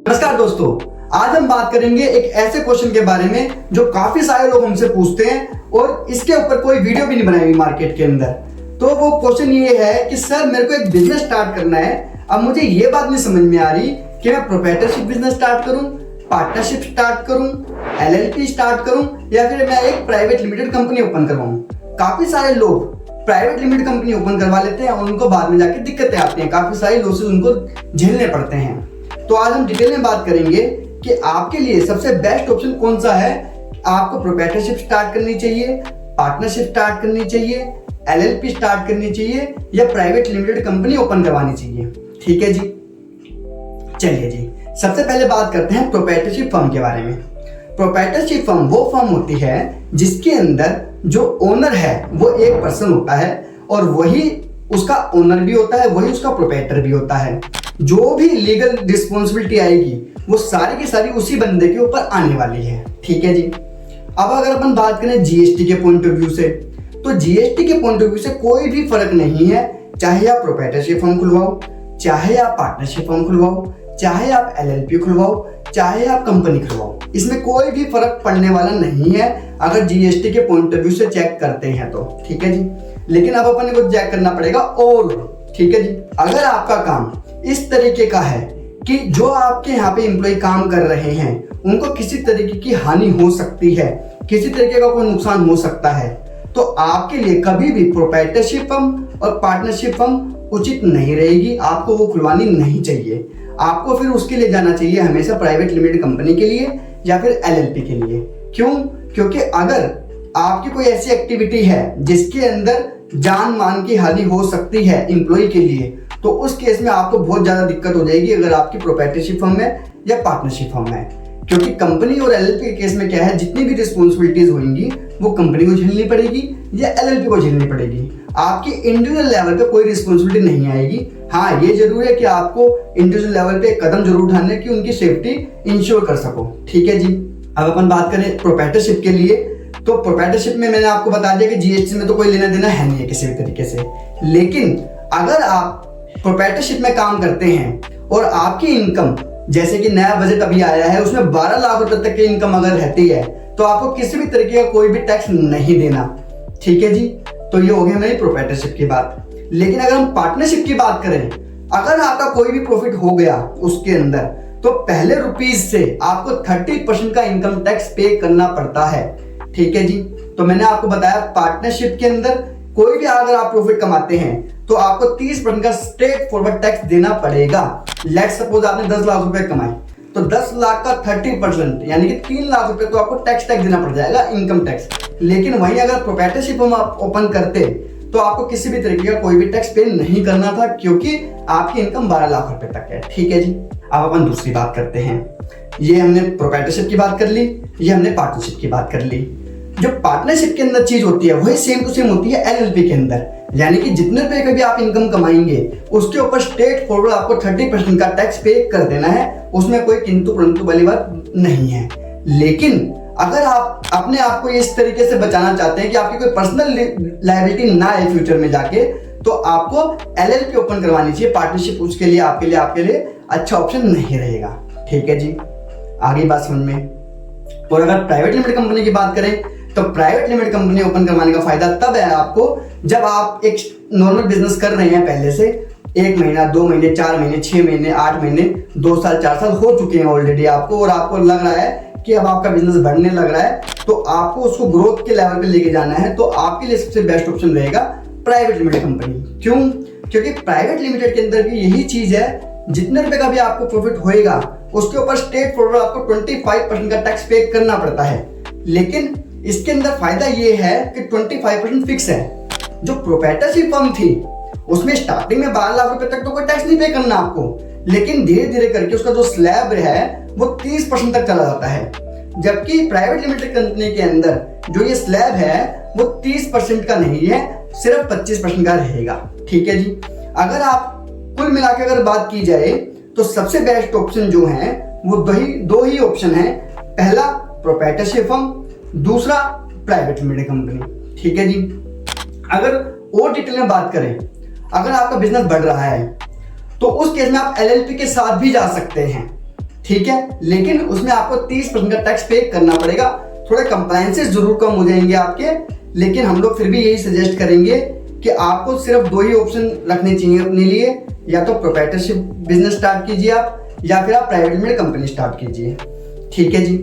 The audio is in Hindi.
नमस्कार दोस्तों, आज हम बात करेंगे एक ऐसे क्वेश्चन के बारे में जो काफी सारे लोग हमसे पूछते हैं और इसके ऊपर कोई वीडियो भी नहीं बनाई हुई मार्केट के अंदर। तो वो क्वेश्चन ये है कि सर मेरे को एक बिजनेस स्टार्ट करना है, अब मुझे ये बात नहीं समझ में आ रही कि मैं प्रोप्राइटरशिप बिजनेस स्टार्ट करूं, पार्टनरशिप स्टार्ट करूं, एलएलपी स्टार्ट करूं या फिर मैं एक प्राइवेट लिमिटेड कंपनी ओपन करवाऊं। काफी सारे लोग प्राइवेट लिमिटेड कंपनी ओपन करवा लेते हैं और उनको बाद में जाके दिक्कतें आती हैं, काफी सारे लॉसेस उनको झेलने पड़ते हैं। तो आज हम डिटेल में बात करेंगे कि आपके लिए सबसे बेस्ट ऑप्शन कौन सा है। आपको प्रोप्राइटरशिप स्टार्ट करनी चाहिए, पार्टनरशिप स्टार्ट करनी चाहिए, एलएलपी स्टार्ट करनी चाहिए या प्राइवेट लिमिटेड कंपनी ओपन करवानी चाहिए। ठीक है जी, चलिए जी, सबसे पहले बात करते हैं प्रोप्राइटरशिप फर्म के बारे में। प्रोप्राइटरशिप फर्म वो फर्म होती है जिसके अंदर जो ओनर है वो एक पर्सन होता है और वही उसका ओनर भी होता है, वही उसका प्रोप्राइटर भी होता है। जो भी लीगल रिस्पॉन्सिबिलिटी आएगी वो सारी की सारी उसी बंदे के ऊपर आने वाली है। ठीक है जी। अब अगर अपन बात करें जीएसटी के पॉइंट ऑफ व्यू से, तो जीएसटी के पॉइंट ऑफ व्यू से कोई भी फर्क नहीं है, चाहे आप प्रोप्राइटरशिप फर्म खुलवाओ, चाहे आप पार्टनरशिप फर्म खुलवाओ, चाहे आप एलएलपी खुलवाओ, चाहे आप कंपनी खुलवाओ, इसमें कोई भी फर्क पड़ने वाला नहीं है अगर जीएसटी के पॉइंट ऑफ व्यू से चेक करते हैं तो। ठीक है जी। लेकिन अब अपन को चेक करना पड़ेगा और ठीक है जी, अगर आपका काम इस तरीके का है कि जो आपके यहाँ पे एम्प्लॉय काम कर रहे हैं उनको किसी तरीके की हानि हो सकती है, किसी तरीके का कोई नुकसान हो सकता है, तो आपके लिए कभी भी प्रोप्राइटरशिप फर्म और पार्टनरशिप फर्म उचित नहीं रहेगी, आपको वो खुलवानी नहीं चाहिए। आपको फिर उसके लिए जाना चाहिए हमेशा प्राइवेट लिमिटेड कंपनी के लिए या फिर एलएलपी के लिए। क्यों? क्योंकि अगर आपकी कोई ऐसी एक्टिविटी है जिसके अंदर जान मान की हानि हो सकती है एम्प्लॉय के लिए, तो उस केस में आपको बहुत ज्यादा दिक्कत हो जाएगी अगर आपकी प्रोप्राइटरशिप फर्म है या पार्टनरशिप फर्म है। क्योंकि कंपनी और एलएलपी के केस में क्या है, जितनी भी रिस्पॉन्सिबिलिटीज होंगी वो कंपनी को झेलनी पड़ेगी या एलएलपी को झेलनी पड़ेगी। आपकी इंडिविजुअल लेवल पे कोई रिस्पॉन्सिबिलिटी नहीं आएगी। हाँ, ये जरूर है कि आपको इंडिविजुअल लेवल पे कदम जरूर उठाने की उनकी सेफ्टी इंश्योर कर सको। ठीक है जी। अब अपन बात करें प्रोप्राइटरशिप के लिए, तो प्रोप्राइटरशिप में मैंने आपको बता दिया कि जीएसटी में तो कोई लेना देना है नहीं है किसी भी तरीके से। लेकिन अगर आप प्रोप्राइटरशिप में काम करते हैं और आपकी इनकम, जैसे कि नया बजट अभी आया है उसमें 12 लाख रुपए तक की इनकम अगर रहती है तो आपको किसी भी तरीके का कोई भी टैक्स नहीं देना। ठीक है जी। तो ये हो गया मेरी प्रोप्राइटरशिप की बात। लेकिन अगर हम पार्टनरशिप की बात करें, अगर आपका कोई भी प्रॉफिट हो गया उसके अंदर, तो पहले रुपीज से आपको 30% का इनकम टैक्स पे करना पड़ता है। ठीक है जी। तो मैंने आपको बताया पार्टनरशिप के अंदर कोई भी अगर आप प्रॉफिट कमाते हैं तो आपको 30% का स्ट्रेट फॉरवर्ड टैक्स देना पड़ेगा। लेट्स सपोज आपने 10 लाख रुपए कमाए तो 10 लाख का 30% यानी कि 3 लाख रुपए तो आपको टैक्स देना पड़ जाएगा, इनकम टैक्स। लेकिन वहीं अगर प्रोप्राइटरशिप हम आप ओपन करते तो आपको किसी भी तरीके का कोई भी टैक्स पे नहीं करना था, क्योंकि आपकी इनकम 12 लाख रुपए तक है। ठीक है जी। अब अपन दूसरी बात करते हैं। ये हमने प्रोप्राइटरशिप की बात कर ली, ये हमने पार्टनरशिप की बात कर ली। जो पार्टनरशिप के अंदर चीज होती है वही सेम टू सेम होती है एलएलपी के अंदर, यानी कि जितने रुपए का भी आप इनकम कमाएंगे उसके ऊपर स्ट्रेट फॉरवर्ड आपको 30% का टैक्स पे कर देना है, उसमें कोई किंतु परंतु वाली बात नहीं है। लेकिन अगर आप अपने आप को इस तरीके से बचाना चाहते हैं कि आपकी कोई पर्सनल लायबिलिटी ना आए फ्यूचर में जाके, तो आपको एलएलपी ओपन करवानी चाहिए। पार्टनरशिप उसके लिए आपके लिए अच्छा ऑप्शन नहीं रहेगा। ठीक है जी, आगे बात समझ में। और अगर प्राइवेट लिमिटेड कंपनी की बात करें तो प्राइवेट लिमिटेड कंपनी ओपन करवाने का फायदा तब है आपको जब आप एक नॉर्मल बिजनेस कर रहे हैं पहले से, 1 महीना, 2 महीने, 4 महीने, 6 महीने, 8 महीने, 2 साल, 4 साल हो चुके हैं ऑलरेडी आपको, और आपको लग रहा है कि अब आपका बिजनेस बढ़ने लग रहा है, तो आपको उसको ग्रोथ के लेवल पे लेके जाना है, तो आपके लिए सबसे बेस्ट ऑप्शन रहेगा प्राइवेट लिमिटेड कंपनी। क्यों? क्योंकि प्राइवेट लिमिटेड के अंदर भी यही चीज है, जितने रुपए का भी आपको प्रॉफिट होएगा उसके ऊपर स्ट्रेट फॉरवर्ड आपको 25% का टैक्स पे करना पड़ता है। लेकिन इसके अंदर फायदा ये है कि 25% फिक्स है। जो प्रोप्राइटरशिप फर्म थी उसमें स्टार्टिंग में 12 लाख रुपए तक तो कोई टैक्स नहीं पे करना आपको, लेकिन धीरे धीरे करके उसका जो स्लैब है वो 30% तक चला जाता है। जबकि प्राइवेट लिमिटेड कंपनी के अंदर जो ये स्लैब है वो 30% का नहीं है, सिर्फ 25% का रहेगा। ठीक है जी। अगर आप कुल मिला के अगर बात की जाए तो सबसे बेस्ट ऑप्शन जो है वो दो ही ऑप्शन है। पहला प्रोप्राइटरशिप फर्म, दूसरा प्राइवेट लिमिटेड कंपनी। ठीक है जी। अगर और डिटेल में बात करें, अगर आपका बिजनेस बढ़ रहा है तो उस केस में आप एलएलपी के साथ भी जा सकते हैं। ठीक है, लेकिन उसमें आपको 30% का टैक्स पे करना पड़ेगा। थोड़े कंप्लायंसेस जरूर कम हो जाएंगे आपके, लेकिन हम लोग फिर भी यही सजेस्ट करेंगे कि आपको सिर्फ 2 ही ऑप्शन रखने चाहिए अपने लिए, या तो प्रोप्राइटरशिप बिजनेस स्टार्ट कीजिए आप, या फिर आप प्राइवेट लिमिटेड कंपनी स्टार्ट कीजिए। ठीक है जी।